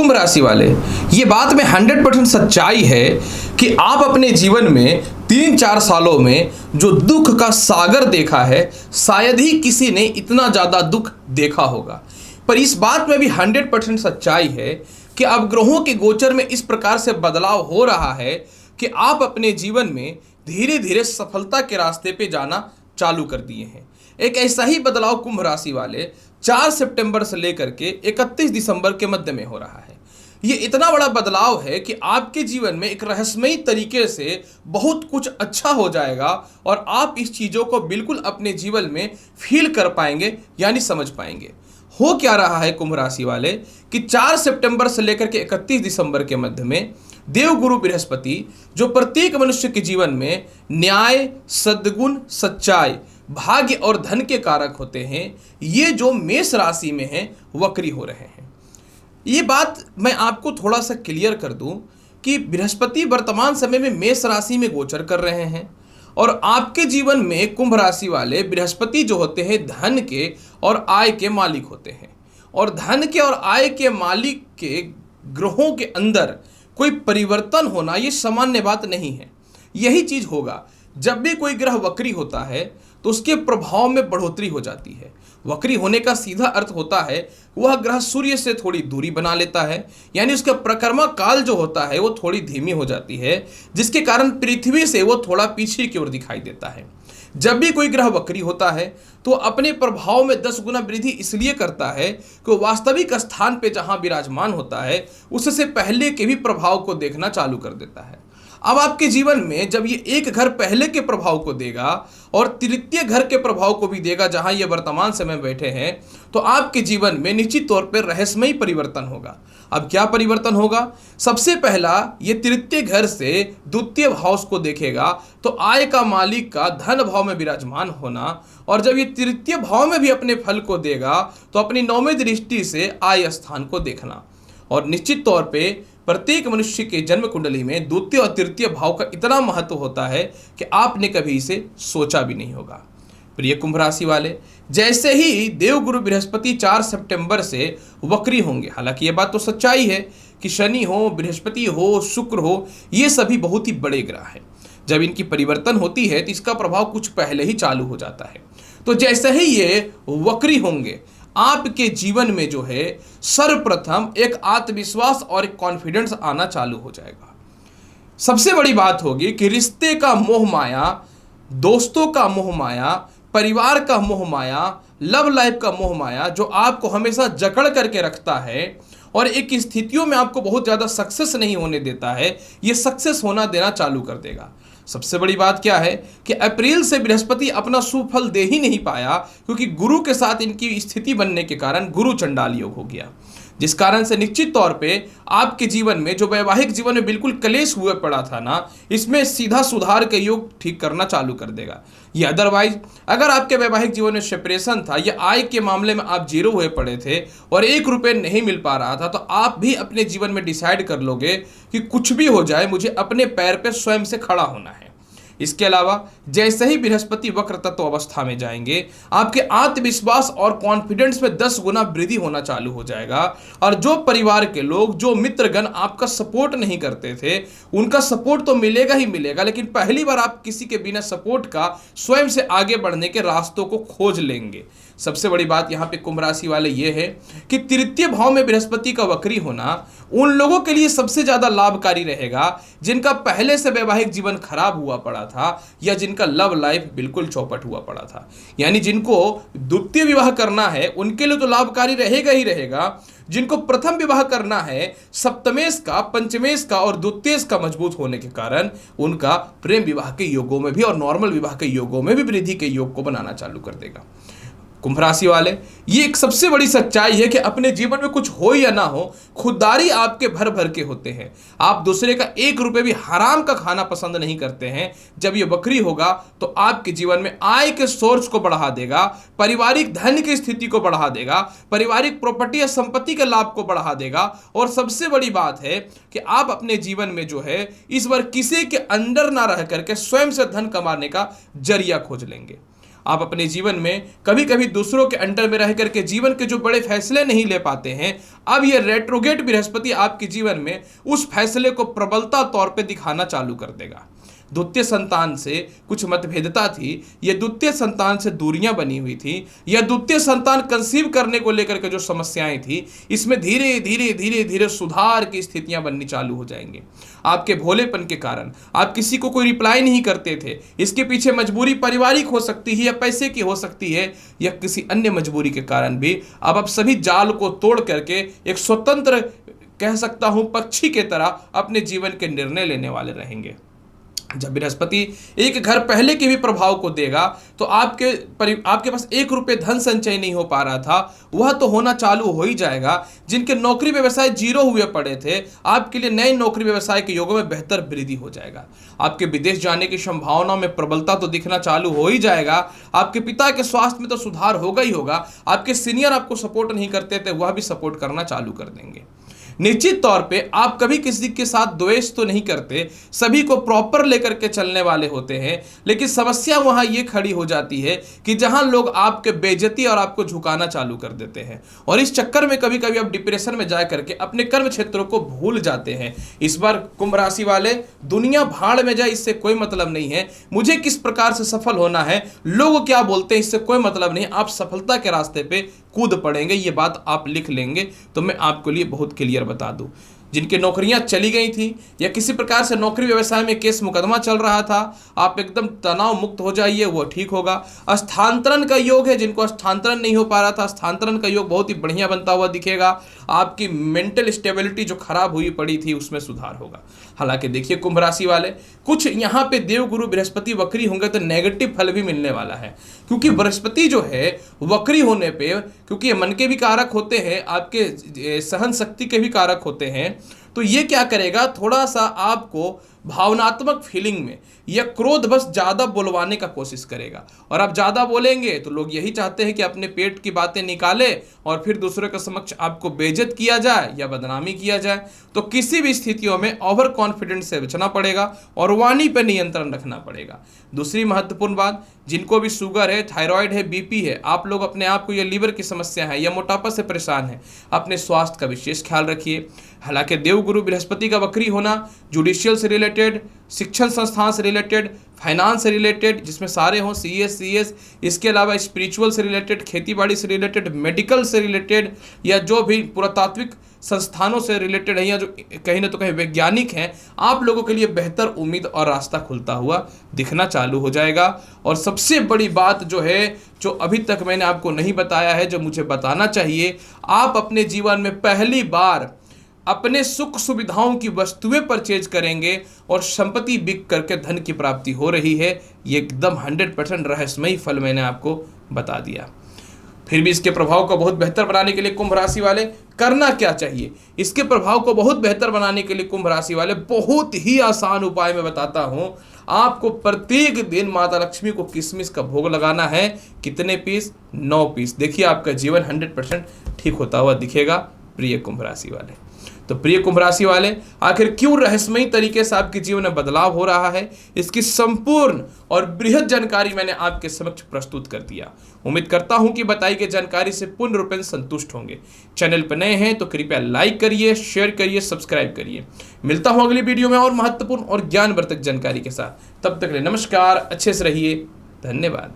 कुंभ राशि वाले, ये बात में 100% सच्चाई है कि आप अपने जीवन में 3-4 सालों में जो दुख का सागर देखा है, शायद ही किसी ने इतना ज़्यादा दुख देखा होगा। पर इस बात में भी 100% सच्चाई है कि अब ग्रहों के गोचर में इस प्रकार से बदलाव हो रहा है कि आप अपने जीवन में धीरे धीरे सफलता के रास्ते पे जाना चालू कर दिए हैं। एक ऐसा ही बदलाव कुंभ राशि वाले 4 सितंबर से लेकर के 31 दिसंबर के मध्य में हो रहा है। ये इतना बड़ा बदलाव है कि आपके जीवन में एक रहस्यमयी तरीके से बहुत कुछ अच्छा हो जाएगा और आप इस चीज़ों को बिल्कुल अपने जीवन में फील कर पाएंगे, यानी समझ पाएंगे। हो क्या रहा है कुंभ राशि वाले कि 4 सितंबर से लेकर के 31 दिसंबर के मध्य में देवगुरु बृहस्पति, जो प्रत्येक मनुष्य के जीवन में न्याय, सद्गुण, सच्चाई, भाग्य और धन के कारक होते हैं, ये जो मेष राशि में हैं वक्री हो रहे हैं। ये बात मैं आपको थोड़ा सा क्लियर कर दूं कि बृहस्पति वर्तमान समय में मेष राशि में गोचर कर रहे हैं और आपके जीवन में कुंभ राशि वाले बृहस्पति जो होते हैं धन के और आय के मालिक होते हैं। और धन के और आय के मालिक के ग्रहों के अंदर कोई परिवर्तन होना ये सामान्य बात नहीं है। यही चीज होगा जब भी कोई ग्रह वक्री होता है तो उसके प्रभाव में बढ़ोतरी हो जाती है। वक्री होने का सीधा अर्थ होता है वह ग्रह सूर्य से थोड़ी दूरी बना लेता है, यानी उसका परिक्रमा काल जो होता है वो थोड़ी धीमी हो जाती है, जिसके कारण पृथ्वी से वो थोड़ा पीछे की ओर दिखाई देता है। जब भी कोई ग्रह वक्री होता है तो अपने प्रभाव में 10 गुना वृद्धि इसलिए करता है कि वास्तविक स्थान पे जहां विराजमान होता है उससे पहले के भी प्रभाव को देखना चालू कर देता है। अब आपके जीवन में जब ये एक घर पहले के प्रभाव को देगा और तृतीय घर के प्रभाव को भी देगा जहां ये वर्तमान समय बैठे हैं, तो आपके जीवन में निश्चित तौर पर रहस्यमयी परिवर्तन होगा। अब क्या परिवर्तन होगा? सबसे पहला, ये तृतीय घर से द्वितीय भाव को देखेगा तो आय का मालिक का धन भाव में विराजमान होना, और जब ये तृतीय भाव में भी अपने फल को देगा तो अपनी 9वीं दृष्टि से आय स्थान को देखना। और निश्चित तौर पे प्रत्येक मनुष्य के जन्म कुंडली में द्वितीय और तृतीय भाव का इतना महत्व होता है कि आपने कभी इसे सोचा भी नहीं होगा। प्रिय कुंभ राशि वाले, जैसे ही देवगुरु बृहस्पति 4 सितंबर से वक्री होंगे, हालांकि ये बात तो सच्चाई है कि शनि हो, बृहस्पति हो, शुक्र हो, ये सभी बहुत ही बड़े ग्रह हैं। जब इनकी परिवर्तन होती है तो इसका प्रभाव कुछ पहले ही चालू हो जाता है। तो जैसे ही ये वक्री होंगे, आपके जीवन में जो है सर्वप्रथम एक आत्मविश्वास और एक कॉन्फिडेंस आना चालू हो जाएगा। सबसे बड़ी बात होगी कि रिश्ते का मोह माया, दोस्तों का मोह माया, परिवार का मोह माया, लव लाइफ का मोह माया, जो आपको हमेशा जकड़ करके रखता है और एक स्थितियों में आपको बहुत ज़्यादा सक्सेस नहीं होने देता है, ये सक्सेस होना देना चालू कर देगा। सबसे बड़ी बात क्या है कि अप्रैल से बृहस्पति अपना सुफल दे ही नहीं पाया, क्योंकि गुरु के साथ इनकी स्थिति बनने के कारण गुरु चंडाल योग हो गया, जिस कारण से निश्चित तौर पे आपके जीवन में जो वैवाहिक जीवन में बिल्कुल क्लेश हुए पड़ा था ना, इसमें सीधा सुधार के योग ठीक करना चालू कर देगा। ये अदरवाइज अगर आपके वैवाहिक जीवन में सेपरेशन था या आय के मामले में आप जीरो हुए पड़े थे और 1 रुपये नहीं मिल पा रहा था, तो आप भी अपने जीवन में डिसाइड कर लोगे कि कुछ भी हो जाए मुझे अपने पैर पे स्वयं से खड़ा होना है। इसके अलावा जैसे ही बृहस्पति वक्र तत्व अवस्था में जाएंगे, आपके आत्मविश्वास और कॉन्फिडेंस में 10 गुना वृद्धि होना चालू हो जाएगा। और जो परिवार के लोग, जो मित्रगण आपका सपोर्ट नहीं करते थे, उनका सपोर्ट तो मिलेगा ही मिलेगा, लेकिन पहली बार आप किसी के बिना सपोर्ट का स्वयं से आगे बढ़ने के रास्तों को खोज लेंगे। सबसे बड़ी बात यहाँ पे कुंभ राशि वाले ये है कि तृतीय भाव में बृहस्पति का वक्री होना उन लोगों के लिए सबसे ज्यादा लाभकारी रहेगा जिनका पहले से वैवाहिक जीवन खराब हुआ पड़ा था या जिनका लव लाइफ बिल्कुल चौपट हुआ पड़ा था। यानी जिनको द्वितीय विवाह करना है उनके लिए तो लाभकारी रहेगा ही रहेगा। जिनको प्रथम विवाह करना है, सप्तमेश का, पंचमेश का और द्वितीयेश का मजबूत होने के कारण उनका प्रेम विवाह के योगों में भी और नॉर्मल विवाह के योगों में भी वृद्धि के योग को बनाना चालू कर देगा। कुंभ राशि वाले, ये एक सबसे बड़ी सच्चाई है कि अपने जीवन में कुछ हो या ना हो, खुददारी आपके भर भर के होते हैं। आप दूसरे का 1 रुपये भी हराम का खाना पसंद नहीं करते हैं। जब ये वक्री होगा तो आपके जीवन में आय के सोर्स को बढ़ा देगा, पारिवारिक धन की स्थिति को बढ़ा देगा, पारिवारिक प्रॉपर्टी या संपत्ति के लाभ को बढ़ा देगा। और सबसे बड़ी बात है कि आप अपने जीवन में जो है इस बार किसी के अंडर ना रह करके स्वयं से धन कमाने का जरिया खोज लेंगे। आप अपने जीवन में कभी कभी दूसरों के अंडर में रह करके जीवन के जो बड़े फैसले नहीं ले पाते हैं, अब ये रेट्रोगेट बृहस्पति आपके जीवन में उस फैसले को प्रबलता तौर पे दिखाना चालू कर देगा। द्वितीय संतान से कुछ मतभेदता थी, यह द्वितीय संतान से दूरियां बनी हुई थी, या द्वितीय संतान कंसीव करने को लेकर के जो समस्याएं थी, इसमें धीरे धीरे धीरे धीरे सुधार की स्थितियां बननी चालू हो जाएंगी। आपके भोलेपन के कारण आप किसी को कोई रिप्लाई नहीं करते थे, इसके पीछे मजबूरी पारिवारिक हो सकती है या पैसे की हो सकती है या किसी अन्य मजबूरी के कारण भी अब आप सभी जाल को तोड़ करके एक स्वतंत्र, कह सकता हूं पक्षी के तरह अपने जीवन के निर्णय लेने वाले रहेंगे। जब बृहस्पति एक घर पहले के भी प्रभाव को देगा तो आपके पास 1 रुपये धन संचय नहीं हो पा रहा था, वह तो होना चालू हो ही जाएगा। जिनके नौकरी व्यवसाय जीरो हुए पड़े थे, आपके लिए नए नौकरी व्यवसाय के योगों में बेहतर वृद्धि हो जाएगा। आपके विदेश जाने की संभावनाओं में प्रबलता तो दिखना चालू हो ही जाएगा। आपके पिता के स्वास्थ्य में तो सुधार होगा ही होगा। आपके सीनियर आपको सपोर्ट नहीं करते थे, वह भी सपोर्ट करना चालू कर देंगे। निश्चित तौर पे आप कभी किसी के साथ द्वेष तो नहीं करते, सभी को प्रॉपर लेकर के चलने वाले होते हैं, लेकिन समस्या वहां ये खड़ी हो जाती है कि जहां लोग आपके बेइज्जती और आपको झुकाना चालू कर देते हैं, और इस चक्कर में कभी कभी आप डिप्रेशन में जा करके अपने कर्म क्षेत्रों को भूल जाते हैं। इस बार कुंभ राशि वाले, दुनिया भाड़ में जाए इससे कोई मतलब नहीं है, मुझे किस प्रकार से सफल होना है, लोग क्या बोलते हैं इससे कोई मतलब नहीं, आप सफलता के रास्ते पे कूद पड़ेंगे। ये बात आप लिख लेंगे तो मैं आपके लिए बहुत क्लियर बता दूं। जिनकी नौकरियां चली गई थी या किसी प्रकार से नौकरी व्यवसाय में केस मुकदमा चल रहा था, आप एकदम तनाव मुक्त हो जाइए, वो ठीक होगा। स्थानांतरण का योग है, जिनको स्थानांतरण नहीं हो पा रहा था, स्थानांतरण का योग बहुत ही बढ़िया बनता हुआ दिखेगा। आपकी मेंटल स्टेबिलिटी जो खराब हुई पड़ी थी उसमें सुधार होगा। हालांकि देखिए कुंभ राशि वाले, कुछ यहाँ पे देवगुरु बृहस्पति वक्री होंगे तो नेगेटिव फल भी मिलने वाला है, क्योंकि बृहस्पति जो है वक्री होने पे, क्योंकि ये मन के भी कारक होते हैं, आपके सहन शक्ति के भी कारक होते हैं, तो ये क्या करेगा, थोड़ा सा आपको भावनात्मक फीलिंग में या क्रोध बस ज़्यादा बुलवाने का कोशिश करेगा। और आप ज़्यादा बोलेंगे तो लोग यही चाहते हैं कि अपने पेट की बातें निकाले और फिर दूसरे के समक्ष आपको बेइज्जत किया जाए या बदनामी किया जाए। तो किसी भी स्थितियों में ओवर कॉन्फिडेंस से बचना पड़ेगा और वाणी पर नियंत्रण रखना पड़ेगा। दूसरी महत्वपूर्ण बात, जिनको भी शुगर है, थायराइड है, बीपी है, आप लोग अपने आप को, या लीवर की समस्या है या मोटापा से परेशान है, अपने स्वास्थ्य का विशेष ख्याल रखिए। हालांकि देवगुरु बृहस्पति का वक्री होना जुडिशियल से रिलेटेड, शिक्षण संस्थान से रिलेटेड, फाइनेंस से रिलेटेड, जिसमें सारे हों, सीएस, इसके अलावा स्पिरिचुअल से रिलेटेड, खेतीबाड़ी से रिलेटेड, मेडिकल से रिलेटेड, या जो भी पुरातात्विक संस्थानों से रिलेटेड है या जो कहीं ना तो कहीं वैज्ञानिक हैं, आप लोगों के लिए बेहतर उम्मीद और रास्ता खुलता हुआ दिखना चालू हो जाएगा। और सबसे बड़ी बात जो है, जो अभी तक मैंने आपको नहीं बताया है, जो मुझे बताना चाहिए, आप अपने जीवन में पहली बार अपने सुख सुविधाओं की वस्तुएं परचेज करेंगे और संपत्ति बिक करके धन की प्राप्ति हो रही है। ये एकदम 100% रहस्यमयी फल मैंने आपको बता दिया। फिर भी इसके प्रभाव को बहुत बेहतर बनाने के लिए कुंभ राशि वाले करना क्या चाहिए? इसके प्रभाव को बहुत बेहतर बनाने के लिए कुंभ राशि वाले बहुत ही आसान उपाय मैं बताता हूं। आपको प्रत्येक दिन माता लक्ष्मी को किशमिश का भोग लगाना है। कितने पीस? 9 पीस। देखिए आपका जीवन 100% ठीक होता हुआ दिखेगा प्रिय कुंभ राशि वाले। तो प्रिय कुंभ राशि वाले, आखिर क्यों रहस्यमयी तरीके से आपके जीवन में बदलाव हो रहा है, इसकी संपूर्ण और बृहद जानकारी मैंने आपके समक्ष प्रस्तुत कर दिया। उम्मीद करता हूं कि बताई गई जानकारी से पूर्ण रूपेण संतुष्ट होंगे। चैनल पर नए हैं तो कृपया लाइक करिए, शेयर करिए, सब्सक्राइब करिए। मिलता हूं अगली वीडियो में और महत्वपूर्ण और ज्ञानवर्धक जानकारी के साथ। तब तक के लिए नमस्कार, अच्छे से रहिए, धन्यवाद।